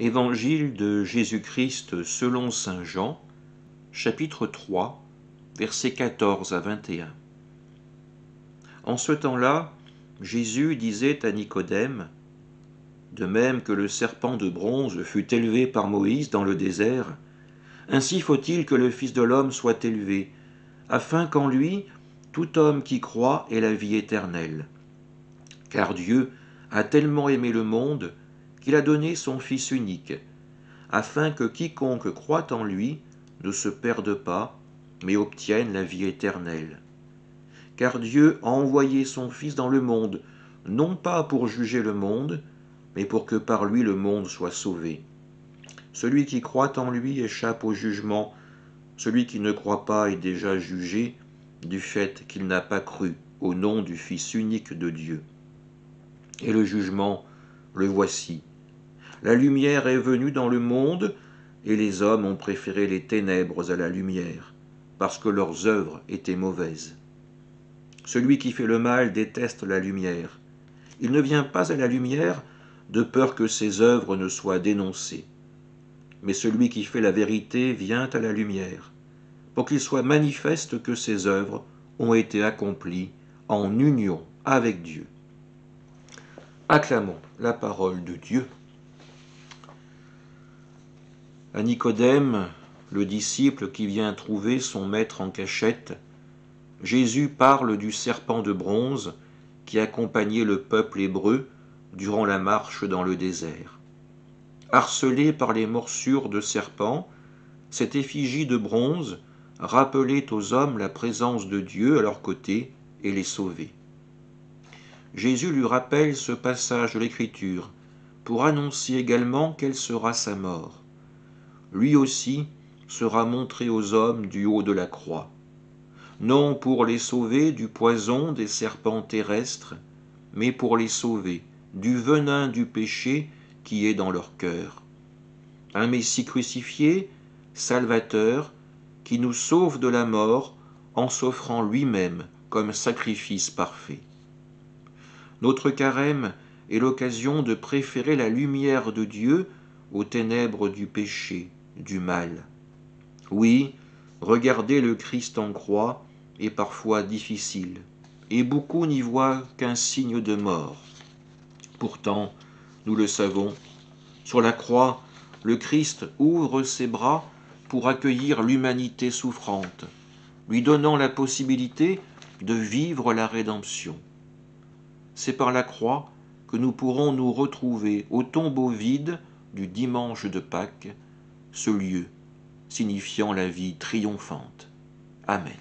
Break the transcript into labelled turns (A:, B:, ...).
A: Évangile de Jésus-Christ selon saint Jean, chapitre 3, versets 14 à 21. En ce temps-là, Jésus disait à Nicodème, « De même que le serpent de bronze fut élevé par Moïse dans le désert, ainsi faut-il que le Fils de l'homme soit élevé, afin qu'en lui, tout homme qui croit ait la vie éternelle. Car Dieu a tellement aimé le monde qu'il a donné son Fils unique, afin que quiconque croit en lui ne se perde pas, mais obtienne la vie éternelle. Car Dieu a envoyé son Fils dans le monde, non pas pour juger le monde, mais pour que par lui le monde soit sauvé. Celui qui croit en lui échappe au jugement, celui qui ne croit pas est déjà jugé, du fait qu'il n'a pas cru au nom du Fils unique de Dieu. Et le jugement, le voici. La lumière est venue dans le monde, et les hommes ont préféré les ténèbres à la lumière, parce que leurs œuvres étaient mauvaises. Celui qui fait le mal déteste la lumière. Il ne vient pas à la lumière de peur que ses œuvres ne soient dénoncées. Mais celui qui fait la vérité vient à la lumière, pour qu'il soit manifeste que ses œuvres ont été accomplies en union avec Dieu. Acclamons la parole de Dieu. À Nicodème, le disciple qui vient trouver son maître en cachette, Jésus parle du serpent de bronze qui accompagnait le peuple hébreu durant la marche dans le désert. Harcelé par les morsures de serpents, cette effigie de bronze rappelait aux hommes la présence de Dieu à leur côté et les sauvait. Jésus lui rappelle ce passage de l'Écriture pour annoncer également quelle sera sa mort. Lui aussi sera montré aux hommes du haut de la croix, non pour les sauver du poison des serpents terrestres, mais pour les sauver du venin du péché qui est dans leur cœur. Un Messie crucifié, salvateur, qui nous sauve de la mort en s'offrant lui-même comme sacrifice parfait. Notre carême est l'occasion de préférer la lumière de Dieu aux ténèbres du péché, du mal. Oui, regarder le Christ en croix est parfois difficile, et beaucoup n'y voient qu'un signe de mort. Pourtant, nous le savons, sur la croix, le Christ ouvre ses bras pour accueillir l'humanité souffrante, lui donnant la possibilité de vivre la rédemption. C'est par la croix que nous pourrons nous retrouver au tombeau vide du dimanche de Pâques, ce lieu signifiant la vie triomphante. Amen.